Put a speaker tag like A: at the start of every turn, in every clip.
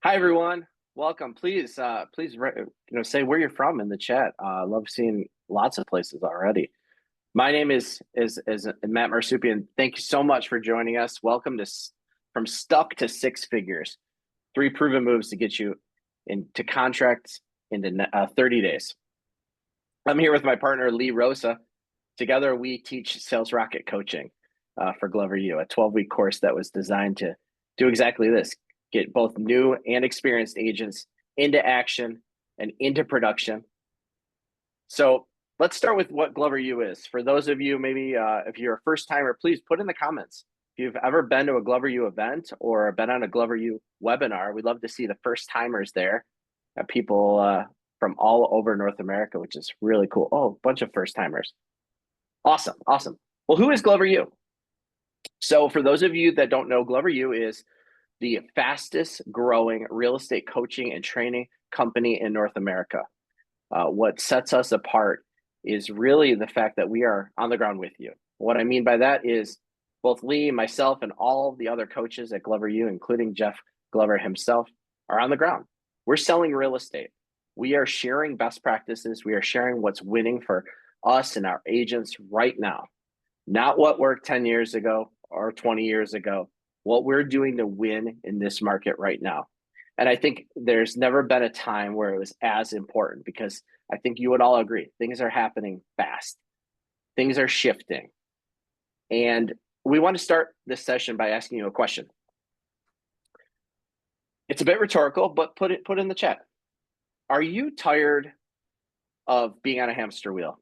A: Hi everyone, welcome. Please, say where you're from in the chat. I love seeing lots of places already. My name is Matt Marsupian. Thank you so much for joining us. Welcome to From Stuck to Six Figures, 3 proven moves to get you into contracts into 30 days. I'm here with my partner Lee Rosa. Together, we teach Sales Rocket Coaching for Glover U, a 12-week course that was designed to do exactly this: get both new and experienced agents into action and into production. So let's start with what Glover U is. For those of you, maybe if you're a first timer, please put in the comments if you've ever been to a Glover U event or been on a Glover U webinar. We'd love to see the first timers there, people from all over North America, which is really cool. Oh, a bunch of first timers. Awesome. Awesome. Well, who is Glover U? So for those of you that don't know, Glover U is the fastest growing real estate coaching and training company in North America. What sets us apart is really the fact that we are on the ground with you. What I mean by that is both Lee, myself, and all the other coaches at Glover U, including Jeff Glover himself, are on the ground. We're selling real estate. We are sharing best practices. We are sharing what's winning for us and our agents right now. Not what worked 10 years ago or 20 years ago, what we're doing to win in this market right now. And I think there's never been a time where it was as important, because I think you would all agree, things are happening fast. Things are shifting. And we want to start this session by asking you a question. It's a bit rhetorical, but put it in the chat. Are you tired of being on a hamster wheel?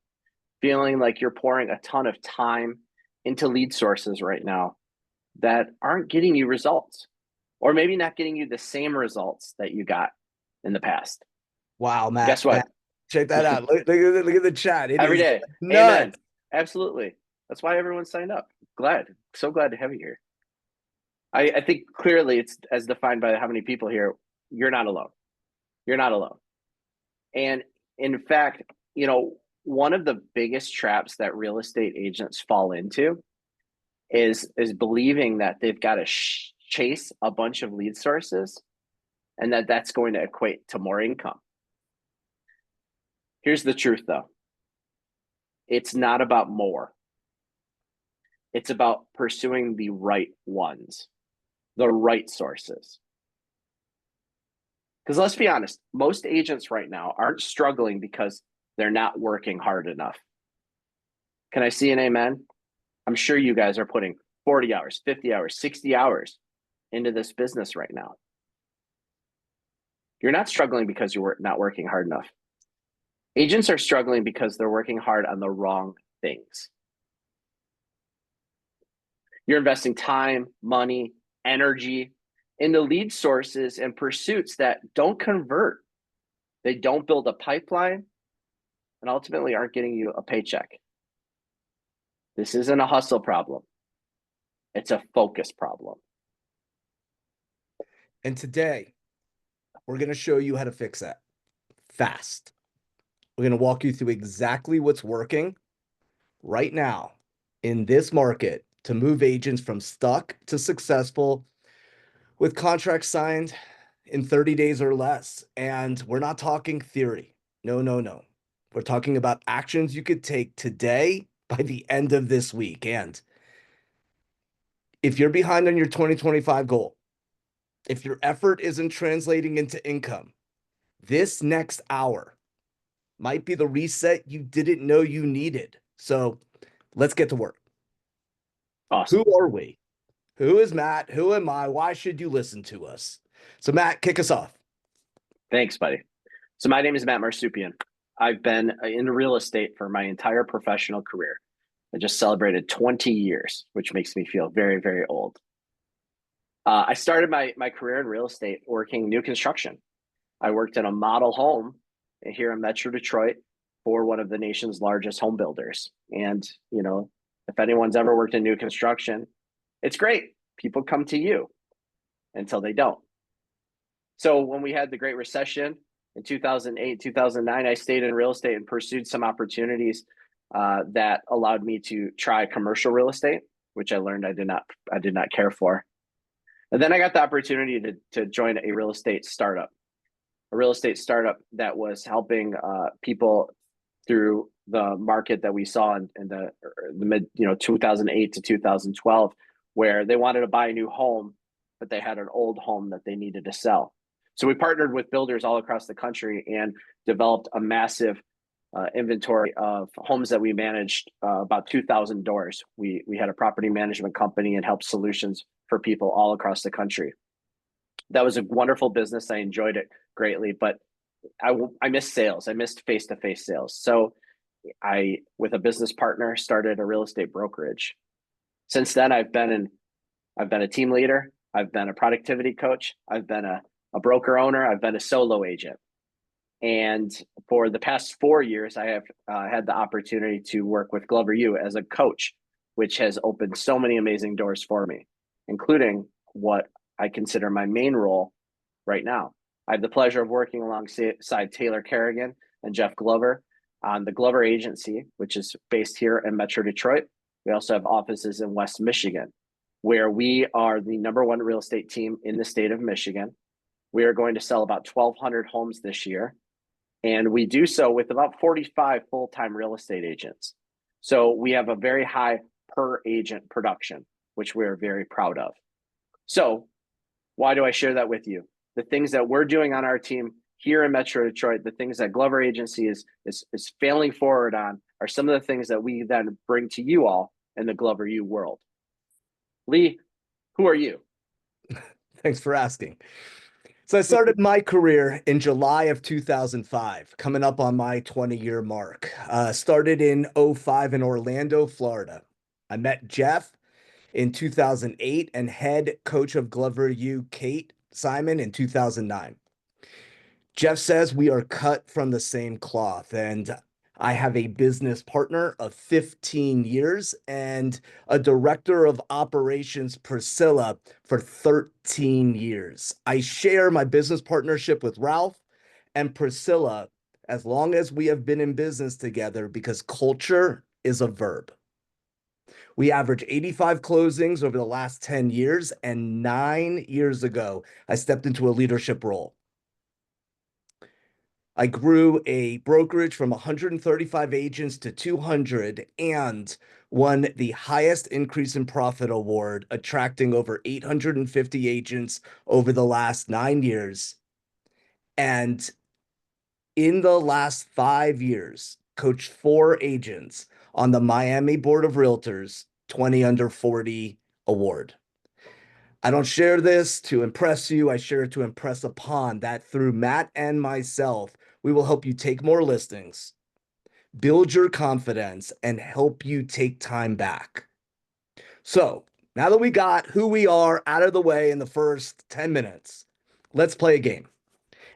A: Feeling like you're pouring a ton of time into lead sources right now that aren't getting you results, or maybe not getting you the same results that you got in the past?
B: Wow, Matt.
A: Guess what?
B: Check that out. Look at the chat. It
A: Every
B: is
A: day.
B: nuts.
A: Amen. Absolutely. That's why everyone signed up. So glad to have you here. I think clearly it's as defined by how many people here. You're not alone. You're not alone. And in fact, one of the biggest traps that real estate agents fall into is believing that they've got to chase a bunch of lead sources and that's going to equate to more income. Here's the truth, though. It's not about more. It's about pursuing the right ones, the right sources. Because let's be honest, most agents right now aren't struggling because they're not working hard enough. Can I see an amen? I'm sure you guys are putting 40 hours, 50 hours, 60 hours into this business right now. You're not struggling because you're not working hard enough. Agents are struggling because they're working hard on the wrong things. You're investing time, money, energy into lead sources and pursuits that don't convert. They don't build a pipeline and ultimately aren't getting you a paycheck. This isn't a hustle problem. It's a focus problem.
B: And today, we're going to show you how to fix that fast. We're going to walk you through exactly what's working right now in this market to move agents from stuck to successful with contracts signed in 30 days or less. And we're not talking theory. No. We're talking about actions you could take today by the end of this week. And if you're behind on your 2025 goal, if your effort isn't translating into income, this next hour might be the reset you didn't know you needed. So let's get to work.
A: Awesome.
B: Who are we? Who is Matt? Who am I? Why should you listen to us? So Matt, kick us off.
A: Thanks, buddy. So my name is Matt Marsupian. I've been in real estate for my entire professional career. I just celebrated 20 years, which makes me feel very, very old. I started my career in real estate working new construction. I worked in a model home here in Metro Detroit for one of the nation's largest home builders. And, if anyone's ever worked in new construction, it's great. People come to you until they don't. So when we had the Great Recession in 2008, 2009, I stayed in real estate and pursued some opportunities that allowed me to try commercial real estate, which I learned I did not care for. And then I got the opportunity to join a real estate startup that was helping people through the market that we saw in the mid 2008 to 2012, where they wanted to buy a new home, but they had an old home that they needed to sell. So we partnered with builders all across the country and developed a massive inventory of homes that we managed, about 2,000 doors. We had a property management company and helped solutions for people all across the country. That was a wonderful business. I enjoyed it greatly, but I missed sales. I missed face-to-face sales. So I, with a business partner, started a real estate brokerage. Since then, I've been a team leader. I've been a productivity coach. I've been a broker owner. I've been a solo agent. And for the past 4 years, I have had the opportunity to work with Glover U as a coach, which has opened so many amazing doors for me, including what I consider my main role right now. I have the pleasure of working alongside Taylor Kerrigan and Jeff Glover on the Glover Agency, which is based here in Metro Detroit. We also have offices in West Michigan, where we are the #1 real estate team in the state of Michigan. We are going to sell about 1,200 homes this year. And we do so with about 45 full-time real estate agents. So we have a very high per agent production, which we're very proud of. So why do I share that with you? The things that we're doing on our team here in Metro Detroit, the things that Glover Agency is failing forward on, are some of the things that we then bring to you all in the Glover U world. Lee, who are you?
B: Thanks for asking. So I started my career in July of 2005, coming up on my 20-year mark. Started in '05 in Orlando, Florida. I met Jeff in 2008 and head coach of Glover U, Kate Simon, in 2009. Jeff says we are cut from the same cloth, and I have a business partner of 15 years and a director of operations, Priscilla, for 13 years. I share my business partnership with Ralph and Priscilla as long as we have been in business together, because culture is a verb. We average 85 closings over the last 10 years, and 9 years ago, I stepped into a leadership role. I grew a brokerage from 135 agents to 200 and won the highest increase in profit award, attracting over 850 agents over the last 9 years. And in the last 5 years, coached 4 agents on the Miami Board of Realtors 20 Under 40 award. I don't share this to impress you. I share it to impress upon that through Matt and myself, we will help you take more listings, build your confidence, and help you take time back. So now that we got who we are out of the way in the first 10 minutes, let's play a game.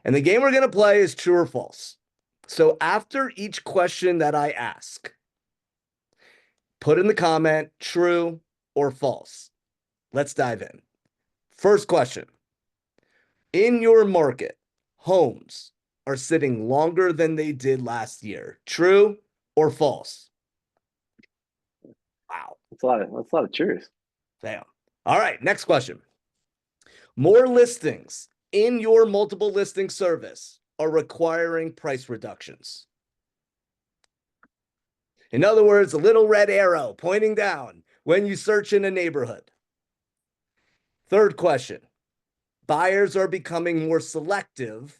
B: And the game we're going to play is true or false. So after each question that I ask, put in the comment true or false. Let's dive in. First question. In your market, homes are sitting longer than they did last year. True or false? Wow.
A: That's a lot of truth.
B: Damn. All right, next question. More listings in your multiple listing service are requiring price reductions. In other words, a little red arrow pointing down when you search in a neighborhood. Third question. Buyers are becoming more selective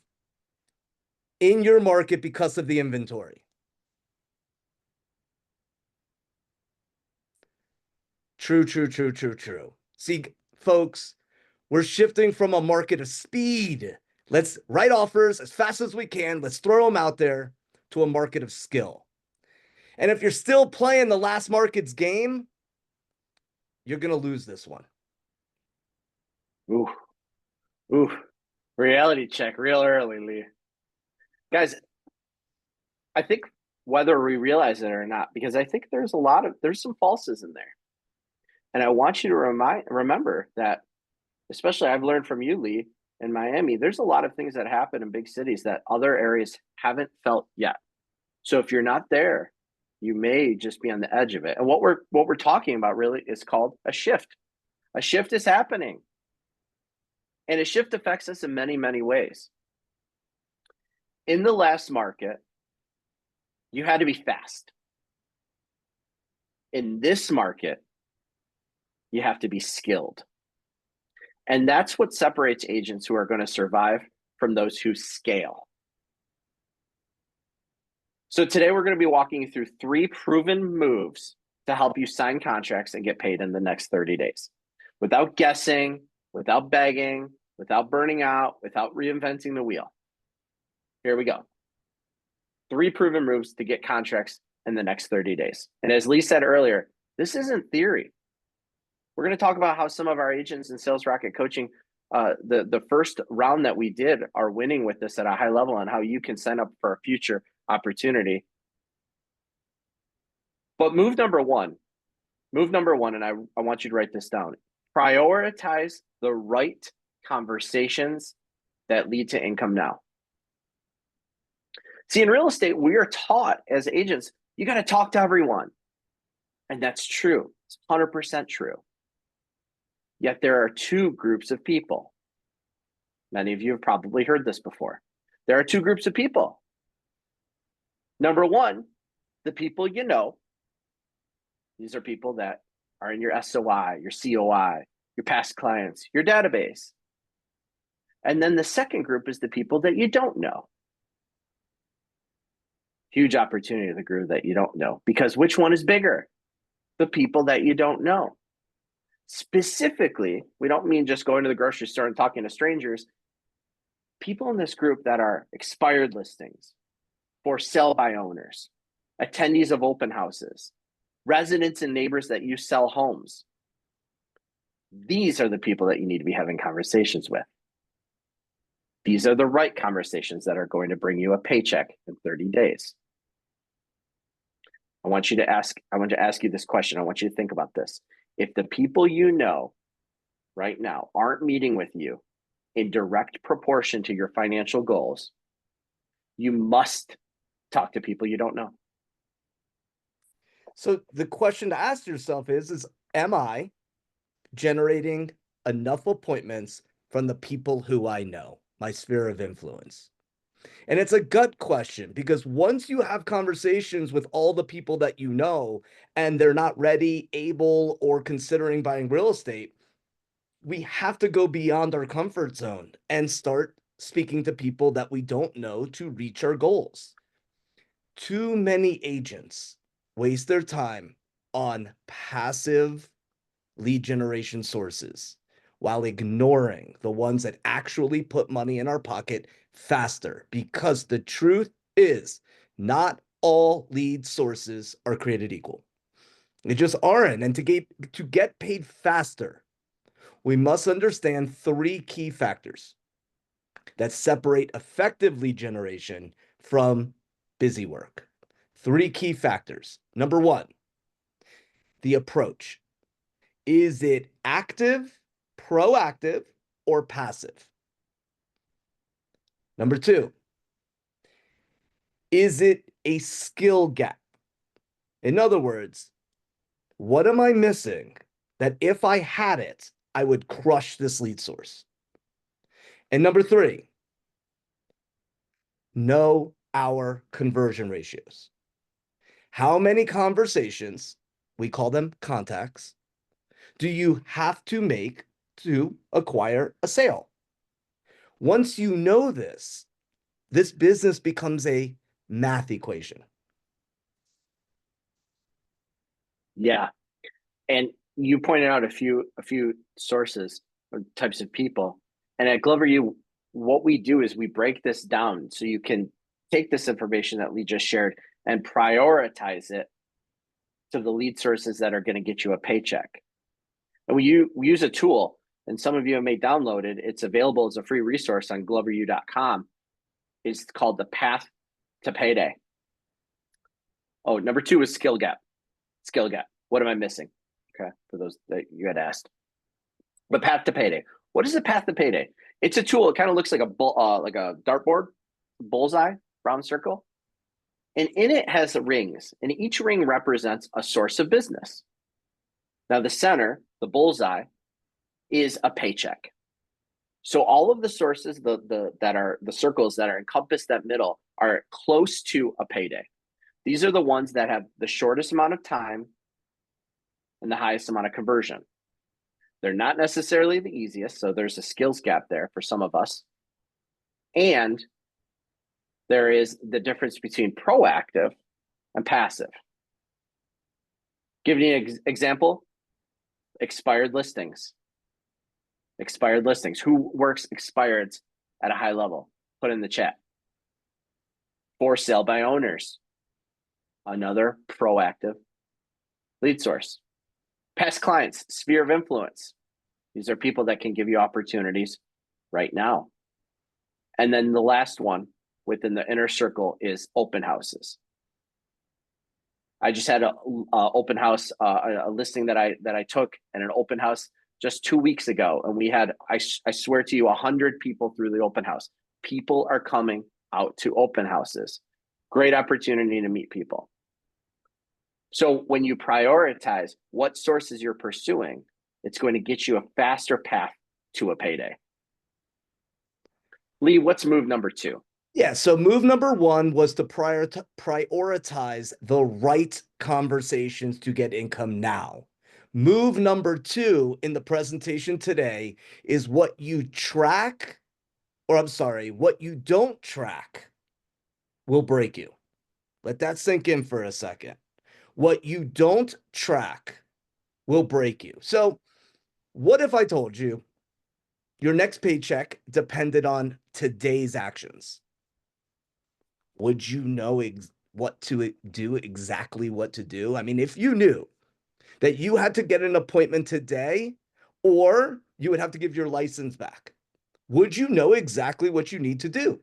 B: in your market because of the inventory. True, true, true, true, true. See, folks, we're shifting from a market of speed. Let's write offers as fast as we can. Let's throw them out there, to a market of skill. And if you're still playing the last market's game, you're going to lose this one.
A: Ooh, ooh, reality check real early, Lee. Guys, I think whether we realize it or not, because I think there's some falses in there. And I want you to remember that, especially I've learned from you, Lee, in Miami, there's a lot of things that happen in big cities that other areas haven't felt yet. So if you're not there, you may just be on the edge of it. And what we're talking about really is called a shift. A shift is happening. And a shift affects us in many, many ways. In the last market, you had to be fast. In this market, you have to be skilled. And that's what separates agents who are going to survive from those who scale. So today we're going to be walking you through 3 proven moves to help you sign contracts and get paid in the next 30 days without guessing, without begging, without burning out, without reinventing the wheel. Here we go. 3 proven moves to get contracts in the next 30 days. And as Lee said earlier, this isn't theory. We're going to talk about how some of our agents in Sales Rocket Coaching, the first round that we did, are winning with this at a high level, and how you can sign up for a future opportunity. But move number one, and I want you to write this down. Prioritize the right conversations that lead to income now. See, in real estate, we are taught as agents, you got to talk to everyone. And that's true. It's 100% true. Yet there are 2 groups of people. Many of you have probably heard this before. There are 2 groups of people. Number 1, the people you know. These are people that are in your SOI, your COI, your past clients, your database. And then the second group is the people that you don't know. Huge opportunity to the group that you don't know, because which one is bigger? The people that you don't know. Specifically, we don't mean just going to the grocery store and talking to strangers. People in this group that are expired listings, for sale by owners, attendees of open houses, residents and neighbors that you sell homes. These are the people that you need to be having conversations with. These are the right conversations that are going to bring you a paycheck in 30 days. I want to ask you this question. I want you to think about this. If the people you know right now aren't meeting with you in direct proportion to your financial goals, you must talk to people you don't know.
B: So the question to ask yourself is am I generating enough appointments from the people who I know, my sphere of influence? And it's a gut question, because once you have conversations with all the people that you know and they're not ready, able, or considering buying real estate, we have to go beyond our comfort zone and start speaking to people that we don't know to reach our goals. Too many agents waste their time on passive lead generation sources while ignoring the ones that actually put money in our pocket faster, because the truth is not all lead sources are created equal. They just aren't. And to get paid faster, we must understand 3 key factors that separate effective lead generation from busy work. 3 key factors. Number 1, the approach. Is it active, proactive, or passive? Number 2, is it a skill gap? In other words, what am I missing that if I had it, I would crush this lead source? And number 3, know our conversion ratios. How many conversations, we call them contacts, do you have to make to acquire a sale? Once you know this, this business becomes a math equation.
A: Yeah. And you pointed out a few sources or types of people. And at Glover U, what we do is we break this down so you can take this information that Lee just shared and prioritize it to the lead sources that are going to get you a paycheck. And we use a tool, and some of you may download it. It's available as a free resource on gloveru.com. It's called the Path to Payday. Oh, number 2 is skill gap. Skill gap. What am I missing? Okay, for those that you had asked. The Path to Payday. What is the Path to Payday? It's a tool. It kind of looks like a dartboard, bullseye, round circle. And in it has rings, and each ring represents a source of business. Now the center, the bullseye, is a paycheck. So all of the sources, that are the circles that are encompassed that middle are close to a payday. These are the ones that have the shortest amount of time and the highest amount of conversion. They're not necessarily the easiest, so there's a skills gap there for some of us. And there is the difference between proactive and passive. Giving you an example, expired listings. Expired listings. Who works expireds at a high level? Put in the chat. For sale by owners. Another proactive lead source. Past clients, sphere of influence. These are people that can give you opportunities right now. And then the last one within the inner circle is open houses. I just had a open house, a listing that I took in an open house just 2 weeks ago, and we had, I swear to you, 100 people through the open house. People are coming out to open houses. Great opportunity to meet people. So when you prioritize what sources you're pursuing, it's going to get you a faster path to a payday. Lee, what's move number 2?
B: Yeah, so move number 1 was to prioritize the right conversations to get income now. Move number 2 in the presentation today is what you track, or I'm sorry, what you don't track will break you. Let that sink in for a second. What you don't track will break you. So what if I told you your next paycheck depended on today's actions? Would you know what to do, exactly what to do? I mean, if you knew that you had to get an appointment today, or you would have to give your license back, would you know exactly what you need to do?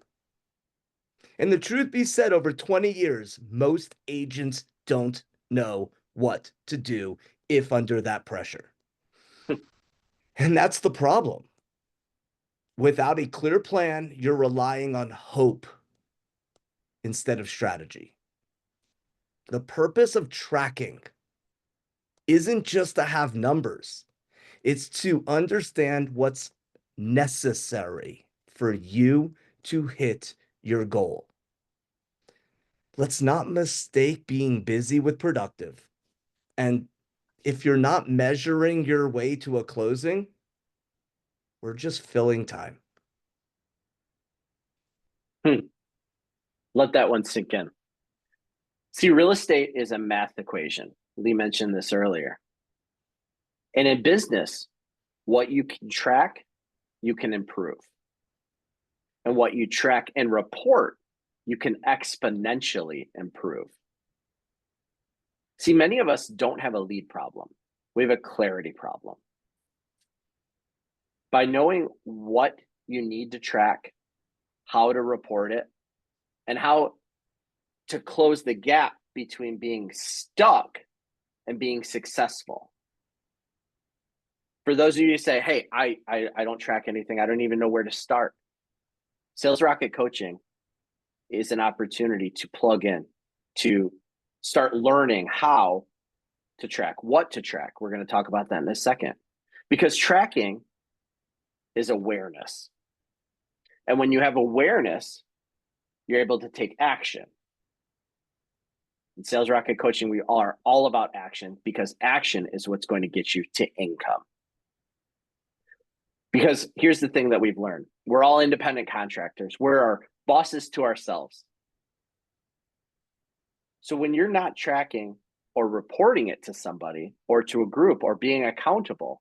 B: And the truth be said, over 20 years, most agents don't know what to do if under that pressure. And that's the problem. Without a clear plan, you're relying on hope instead of strategy. The purpose of tracking isn't just to have numbers, it's to understand what's necessary for you to hit your goal. Let's not mistake being busy with productive. And if you're not measuring your way to a closing, we're just filling time.
A: Let that one sink in. See, real estate is a math equation. Lee mentioned this earlier. And in business, what you can track, you can improve. And what you track and report, you can exponentially improve. See, many of us don't have a lead problem. We have a clarity problem. By knowing what you need to track, how to report it, and how to close the gap between being stuck and being successful. For those of you who say, hey, I don't track anything, I don't even know where to start. Sales Rocket Coaching is an opportunity to plug in, to start learning how to track, what to track. We're going to talk about that in a second. Because tracking is awareness. And when you have awareness, you're able to take action. In Sales Rocket Coaching, we are all about action, because action is what's going to get you to income. Because here's the thing that we've learned. We're all independent contractors. We're our bosses to ourselves. So when you're not tracking or reporting it to somebody or to a group or being accountable,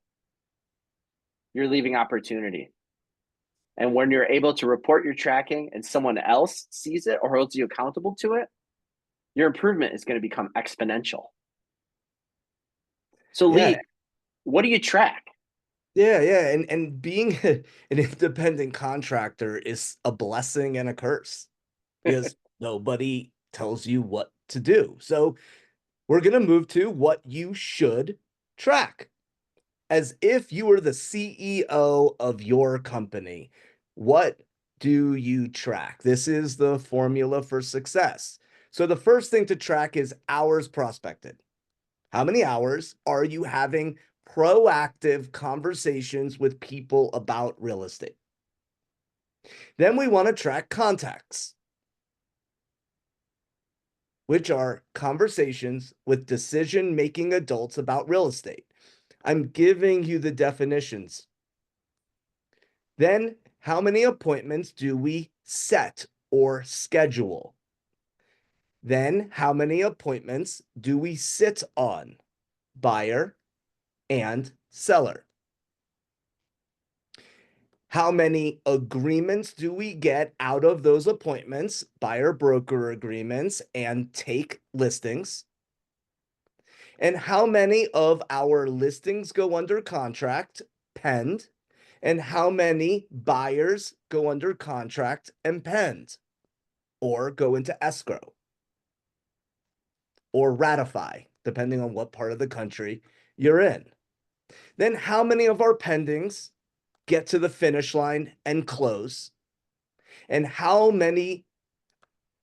A: you're leaving opportunity. And when you're able to report your tracking and someone else sees it or holds you accountable to it, your improvement is going to become exponential. So Lee, what do you track?
B: Yeah. And being an independent contractor is a blessing and a curse, because nobody tells you what to do. So we're going to move to what you should track. As if you were the CEO of your company, what do you track? This is the formula for success. So the first thing to track is hours prospected. How many hours are you having proactive conversations with people about real estate? Then we want to track contacts, which are conversations with decision-making adults about real estate. I'm giving you the definitions. Then, how many appointments do we set or schedule? Then, how many appointments do we sit on? Buyer and seller. How many agreements do we get out of those appointments, buyer broker agreements, and take listings? And how many of our listings go under contract, penned, and how many buyers go under contract and penned, or go into escrow, or ratify, depending on what part of the country you're in. Then how many of our pendings get to the finish line and close, and how many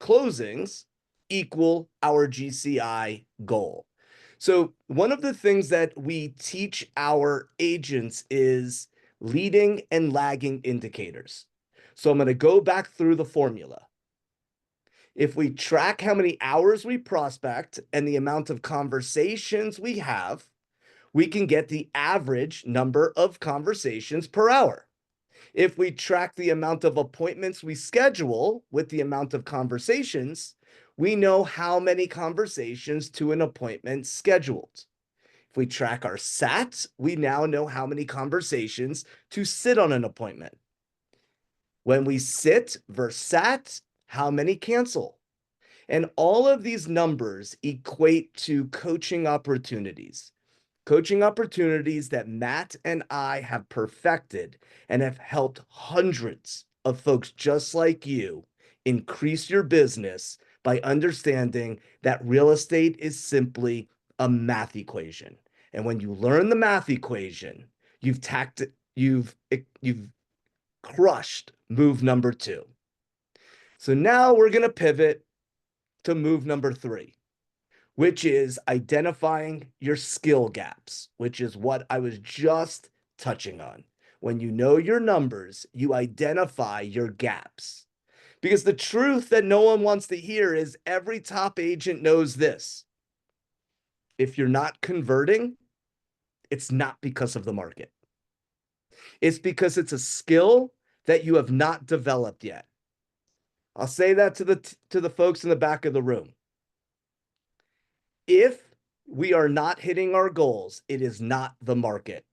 B: closings equal our GCI goal. So one of the things that we teach our agents is leading and lagging indicators. So I'm going to go back through the formula. If we track how many hours we prospect and the amount of conversations we have, we can get the average number of conversations per hour. If we track the amount of appointments we schedule with the amount of conversations, we know how many conversations to an appointment scheduled. If we track our sats, we now know how many conversations to sit on an appointment. When we sit versus sat, how many cancel? And all of these numbers equate to coaching opportunities that Matt and I have perfected and have helped hundreds of folks just like you increase your business by understanding that real estate is simply a math equation. And when you learn the math equation, you've crushed move number 2. So now we're going to pivot to move number 3, which is identifying your skill gaps, which is what I was just touching on. When you know your numbers, you identify your gaps. Because the truth that no one wants to hear is every top agent knows this. If you're not converting, it's not because of the market. It's because it's a skill that you have not developed yet. I'll say that to the folks in the back of the room. If we are not hitting our goals, it is not the market.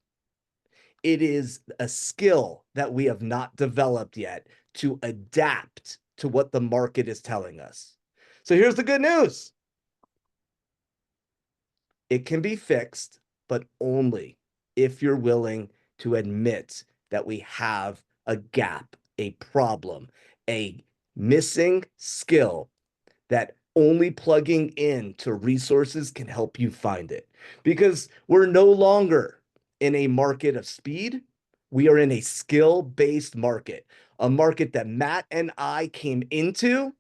B: It is a skill that we have not developed yet to adapt to what the market is telling us. So here's the good news. It can be fixed, but only if you're willing to admit that we have a gap, a problem, a missing skill that only plugging into resources can help you find it. Because we're no longer in a market of speed. We are in a skill-based market, a market that Matt and I came into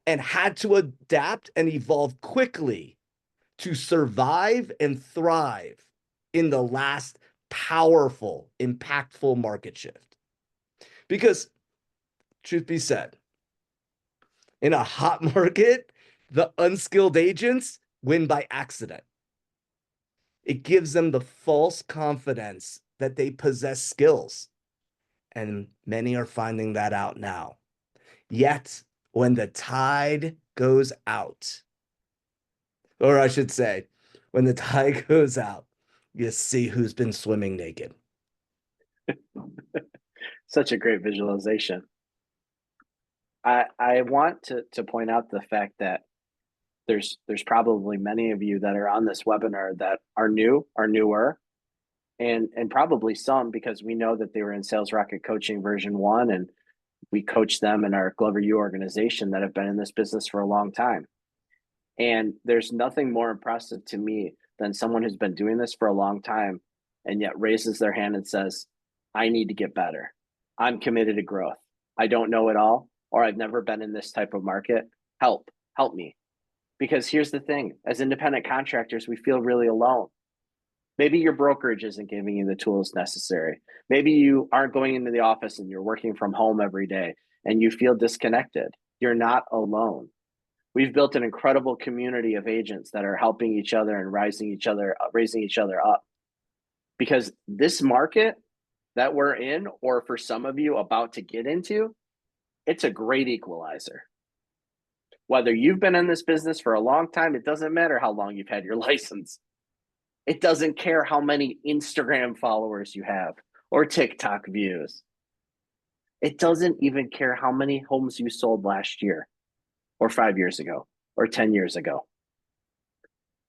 B: and had to adapt and evolve quickly to survive and thrive in the last powerful, impactful market shift. Because, truth be said, in a hot market, the unskilled agents win by accident. It gives them the false confidence that they possess skills. And many are finding that out now. Yet, when the tide goes out, or I should say, when the tide goes out, you see who's been swimming naked.
A: Such a great visualization. I want to point out the fact that there's probably many of you that are on this webinar that are new, are newer, and probably some because we know that they were in Sales Rocket Coaching version 1, and we coach them in our Glover U organization that have been in this business for a long time. And there's nothing more impressive to me than someone who's been doing this for a long time and yet raises their hand and says, I need to get better. I'm committed to growth. I don't know it all, or I've never been in this type of market. Help me. Because here's the thing, as independent contractors, we feel really alone. Maybe your brokerage isn't giving you the tools necessary. Maybe you aren't going into the office and you're working from home every day and you feel disconnected. You're not alone. We've built an incredible community of agents that are helping each other and raising each other up. Because this market that we're in, or for some of you about to get into, it's a great equalizer. Whether you've been in this business for a long time, it doesn't matter how long you've had your license. It doesn't care how many Instagram followers you have or TikTok views. It doesn't even care how many homes you sold last year or 5 years ago or 10 years ago.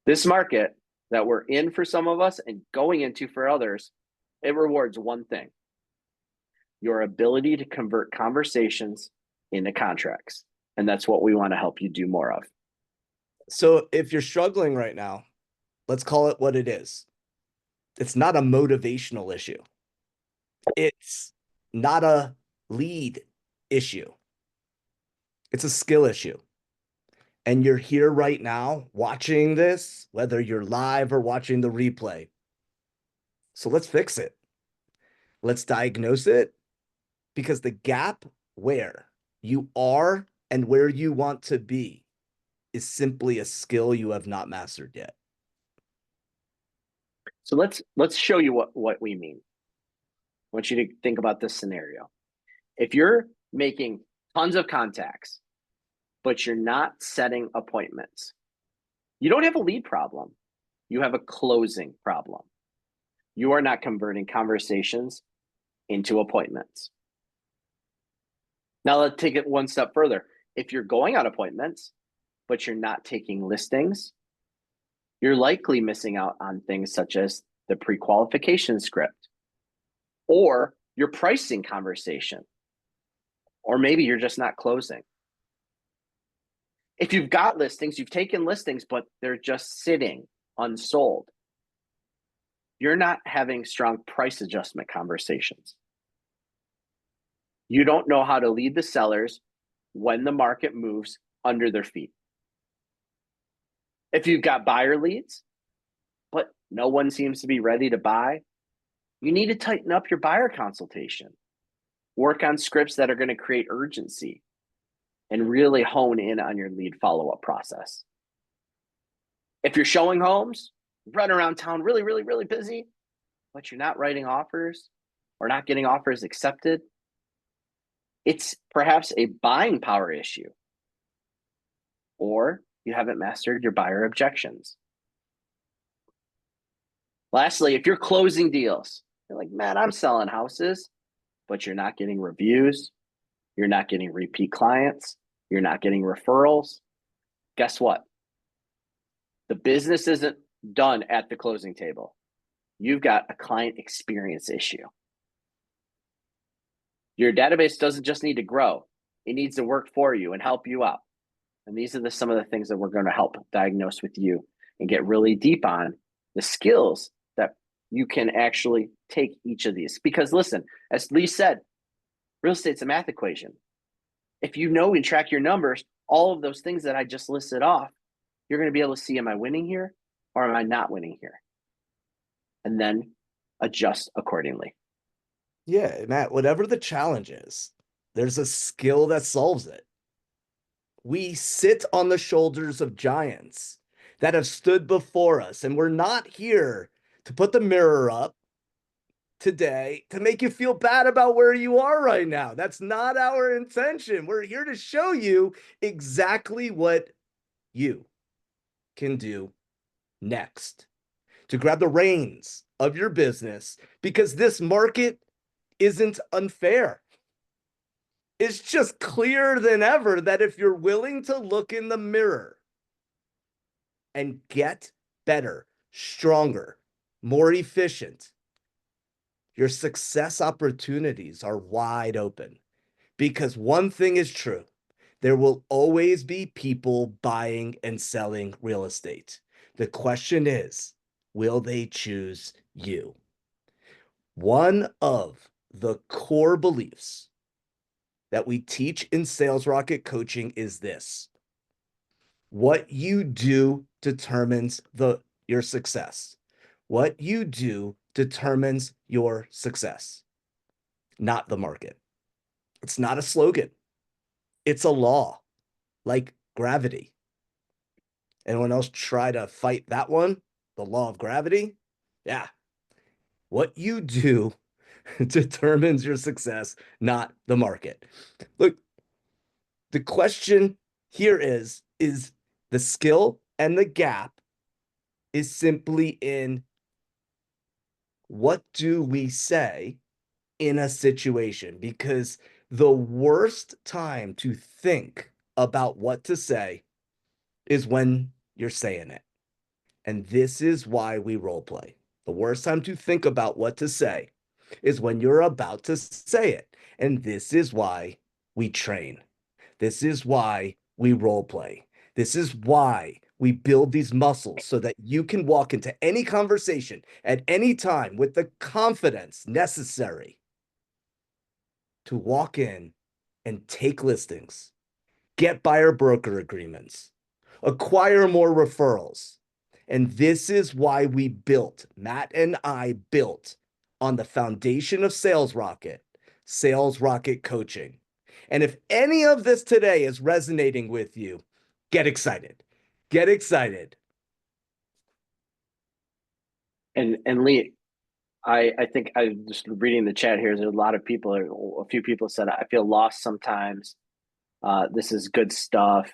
A: This market that we're in for some of us and going into for others, it rewards one thing: your ability to convert conversations into contracts. And that's what we want to help you do more of.
B: So if you're struggling right now, let's call it what it is. It's not a motivational issue. It's not a lead issue. It's a skill issue. And you're here right now watching this, whether you're live or watching the replay. So let's fix it. Let's diagnose it, because the gap where you are and where you want to be is simply a skill you have not mastered yet.
A: So let's show you what we mean. I want you to think about this scenario. If you're making tons of contacts, but you're not setting appointments, you don't have a lead problem. You have a closing problem. You are not converting conversations into appointments. Now let's take it one step further. If you're going on appointments, but you're not taking listings, you're likely missing out on things such as the pre-qualification script or your pricing conversation, or maybe you're just not closing. If you've got listings, you've taken listings, but they're just sitting unsold, you're not having strong price adjustment conversations. You don't know how to lead the sellers when the market moves under their feet. If you've got buyer leads, but no one seems to be ready to buy, you need to tighten up your buyer consultation. Work on scripts that are going to create urgency and really hone in on your lead follow-up process. If you're showing homes, running around town really, really, really busy, but you're not writing offers or not getting offers accepted, it's perhaps a buying power issue, or you haven't mastered your buyer objections. Lastly, if you're closing deals, you're like, man, I'm selling houses, but you're not getting reviews, you're not getting repeat clients, you're not getting referrals. Guess what? The business isn't done at the closing table. You've got a client experience issue. Your database doesn't just need to grow, it needs to work for you and help you out. And these are some of the things that we're going to help diagnose with you and get really deep on the skills that you can actually take each of these. Because listen, as Lee said, real estate's a math equation. If you know and track your numbers, all of those things that I just listed off, you're going to be able to see, am I winning here or am I not winning here? And then adjust accordingly.
B: Yeah, Matt, whatever the challenge is, there's a skill that solves it. We sit on the shoulders of giants that have stood before us, and we're not here to put the mirror up today to make you feel bad about where you are right now. That's not our intention. We're here to show you exactly what you can do next to grab the reins of your business, because this market isn't unfair. It's just clearer than ever that if you're willing to look in the mirror and get better, stronger, more efficient, your success opportunities are wide open. Because one thing is true, there will always be people buying and selling real estate. The question is, will they choose you? One of the core beliefs that we teach in Sales Rocket coaching is this: what you do determines your success. What you do determines your success, not the market. It's not a slogan. It's a law, like gravity. Anyone else try to fight that one? The law of gravity? Yeah. What you do determines your success, not the market. Look, the question here is the skill and the gap is simply in what do we say in a situation? Because the worst time to think about what to say is when you're saying it. And this is why we role play. The worst time to think about what to say is when you're about to say it. And this is why we train. This is why we role play. This is why we build these muscles so that you can walk into any conversation at any time with the confidence necessary to walk in and take listings, get buyer broker agreements, acquire more referrals. And this is why we built, Matt and I built on the foundation of Sales Rocket coaching. And if any of this today is resonating with you, get excited. Get excited.
A: And Lee, I think I just reading the chat here. There's a lot of people. A few people said I feel lost sometimes. This is good stuff.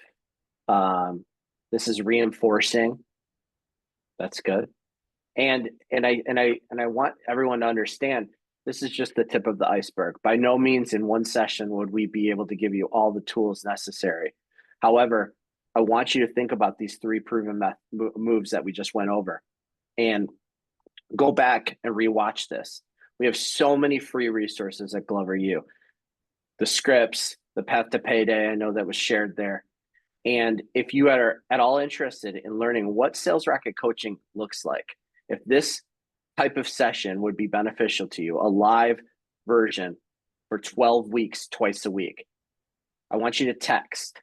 A: This is reinforcing. That's good. And I want everyone to understand this is just the tip of the iceberg. By no means in one session would we be able to give you all the tools necessary. However, I want you to think about these three proven moves that we just went over and go back and rewatch this. We have so many free resources at Glover U. The scripts, the path to payday, I know that was shared there. And if you are at all interested in learning what Sales Rocket coaching looks like, if this type of session would be beneficial to you, a live version for 12 weeks, twice a week, I want you to text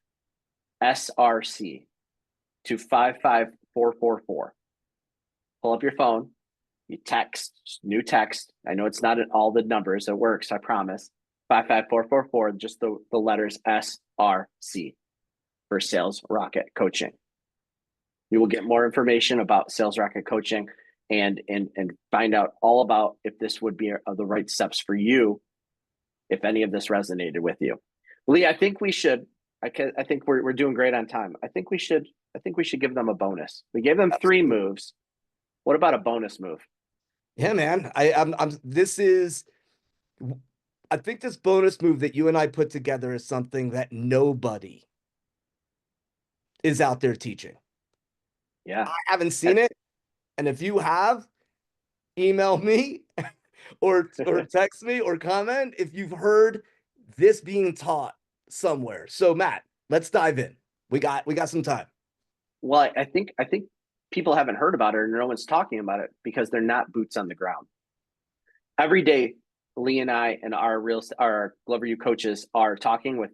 A: SRC to 55444. Pull up your phone, you text, new text. I know it's not all the numbers, it works, I promise. 55444, just the letters SRC for Sales Rocket Coaching. You will get more information about Sales Rocket Coaching and find out all about if this would be the right steps for you, if any of this resonated with you. Lee, I think we should. I think we're doing great on time. I think we should give them a bonus. We gave them 3 moves. What about a bonus move?
B: Yeah, man. I think this bonus move that you and I put together is something that nobody is out there teaching.
A: Yeah.
B: I haven't seen it. And if you have, email me or text me or comment if you've heard this being taught somewhere. So Matt, let's dive in. We got some time.
A: Well, I think people haven't heard about it or no one's talking about it because they're not boots on the ground. Every day, Lee and I and our Glover U coaches are talking with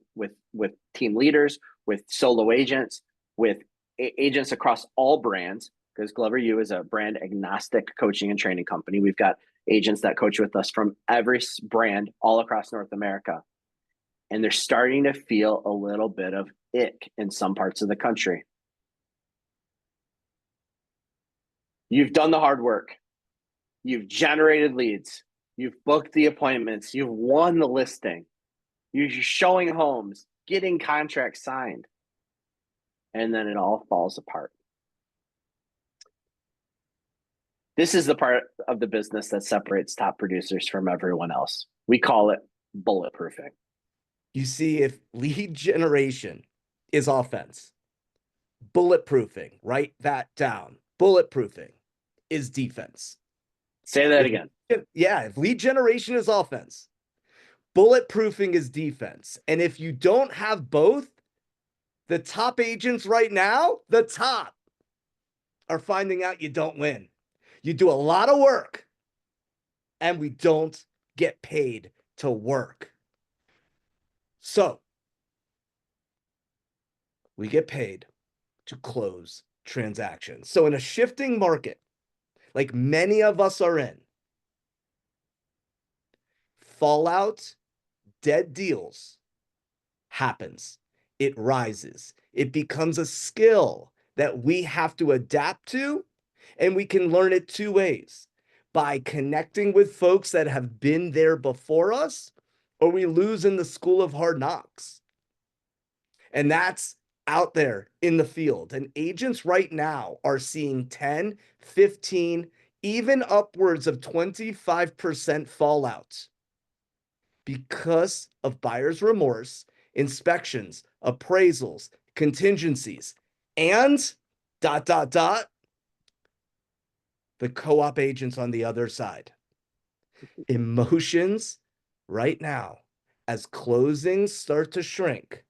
A: team leaders, with solo agents, with agents across all brands, because Glover U is a brand agnostic coaching and training company. We've got agents that coach with us from every brand all across North America. And they're starting to feel a little bit of ick in some parts of the country. You've done the hard work. You've generated leads. You've booked the appointments. You've won the listing. You're showing homes, getting contracts signed. And then it all falls apart. This is the part of the business that separates top producers from everyone else. We call it bulletproofing.
B: You see, if lead generation is offense, bulletproofing, write that down. Bulletproofing is defense.
A: Say that again.
B: Yeah, if lead generation is offense, bulletproofing is defense. And if you don't have both, the top agents right now, the top, are finding out you don't win. You do a lot of work, and we don't get paid to work. So we get paid to close transactions. So in a shifting market, like many of us are in, fallout, dead deals happens. It rises. It becomes a skill that we have to adapt to, and we can learn it two ways: by connecting with folks that have been there before us, or we lose in the school of hard knocks. And that's out there in the field. And agents right now are seeing 10, 15, even upwards of 25% fallout because of buyer's remorse, inspections, appraisals, contingencies, and the co-op agents on the other side. Emotions right now, as closings start to shrink,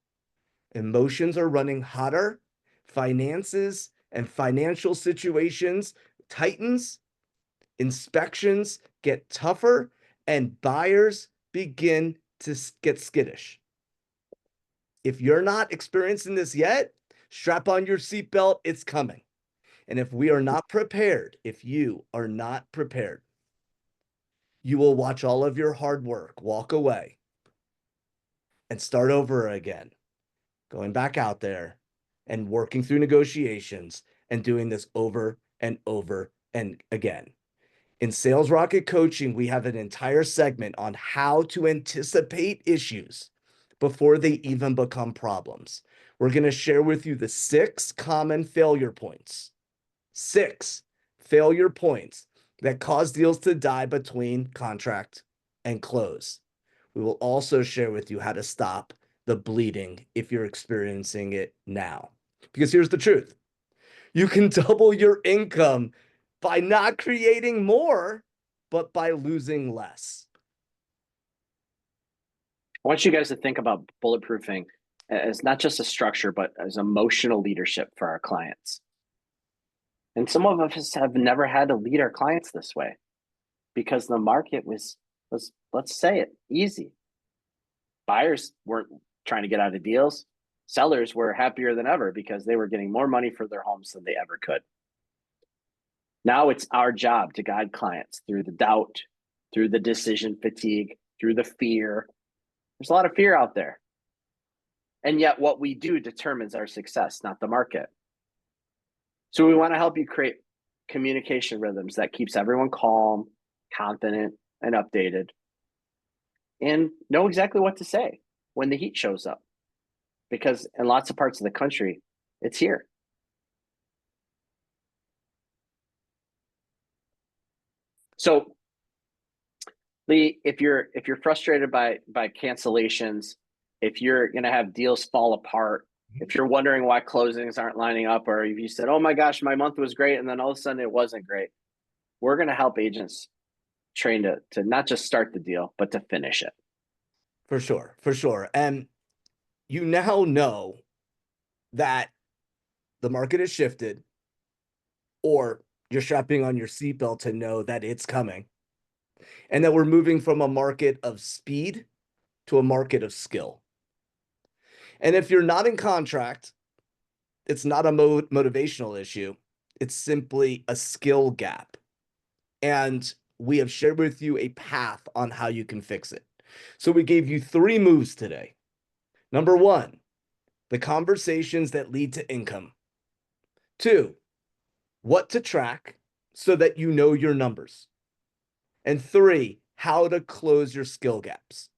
B: emotions are running hotter, finances and financial situations tightens, inspections get tougher, and buyers begin to get skittish. If you're not experiencing this yet, strap on your seatbelt, it's coming. And if we are not prepared, if you are not prepared, you will watch all of your hard work walk away and start over again, going back out there and working through negotiations and doing this over and over and again. In Sales Rocket Coaching, we have an entire segment on how to anticipate issues before they even become problems. We're going to share with you the 6 common failure points. 6 failure points that cause deals to die between contract and close. We will also share with you how to stop the bleeding if you're experiencing it now. Because here's the truth: you can double your income by not creating more, but by losing less.
A: I want you guys to think about bulletproofing as not just a structure, but as emotional leadership for our clients. And some of us have never had to lead our clients this way because the market was, let's say it, easy. Buyers weren't trying to get out of deals. Sellers were happier than ever because they were getting more money for their homes than they ever could. Now it's our job to guide clients through the doubt, through the decision fatigue, through the fear. There's a lot of fear out there. And yet what we do determines our success, not the market. So we want to help you create communication rhythms that keeps everyone calm, confident, and updated, and know exactly what to say when the heat shows up. Because in lots of parts of the country, it's here. So Lee, if you're frustrated by cancellations, if you're going to have deals fall apart, if you're wondering why closings aren't lining up, or if you said, "Oh my gosh, my month was great," and then all of a sudden it wasn't great, we're going to help agents train to not just start the deal, but to finish it.
B: For sure, for sure. And you now know that the market has shifted, or you're strapping on your seatbelt to know that it's coming, and that we're moving from a market of speed to a market of skill. And if you're not in contract, it's not a motivational issue. It's simply a skill gap. And we have shared with you a path on how you can fix it. So we gave you 3 moves today. Number 1, the conversations that lead to income. 2, what to track so that you know your numbers. And 3, how to close your skill gaps.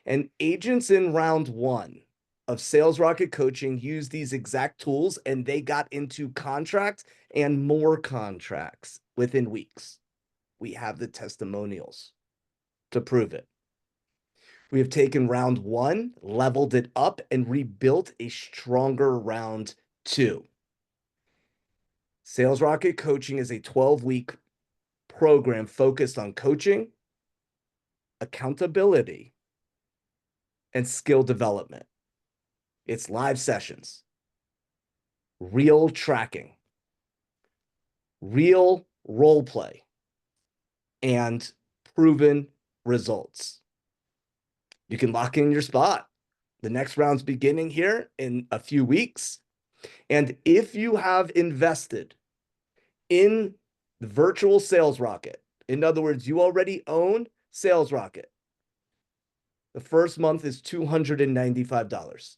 B: And agents in round 1 of Sales Rocket Coaching use these exact tools, and they got into contracts and more contracts within weeks. We have the testimonials to prove it. We have taken round 1, leveled it up, and rebuilt a stronger round 2. Sales Rocket Coaching is a 12-week program focused on coaching, accountability, and skill development. It's live sessions, real tracking, real role play, and proven results. You can lock in your spot. The next round's beginning here in a few weeks. And if you have invested in the virtual sales rocket. In other words, you already own Sales Rocket. The first month is $295.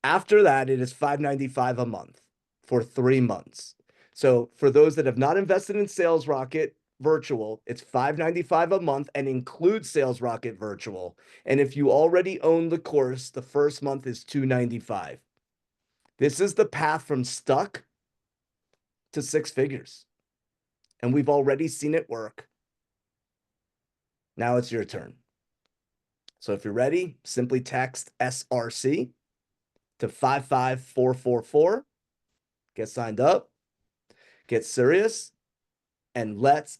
B: After that, it is $595 a month for 3 months. So for those that have not invested in Sales Rocket Virtual, it's $595 a month and includes Sales Rocket Virtual. And if you already own the course, the first month is $295. This is the path from stuck to 6 figures. And we've already seen it work. Now it's your turn. So if you're ready, simply text SRC to 55444. Get signed up, get serious, and let's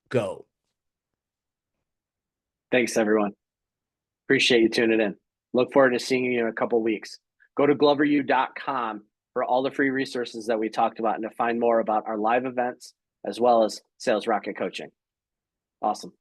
B: go.
A: Thanks, everyone. Appreciate you tuning in. Look forward to seeing you in a couple weeks. Go to gloveru.com for all the free resources that we talked about and to find more about our live events as well as Sales Rocket coaching. Awesome.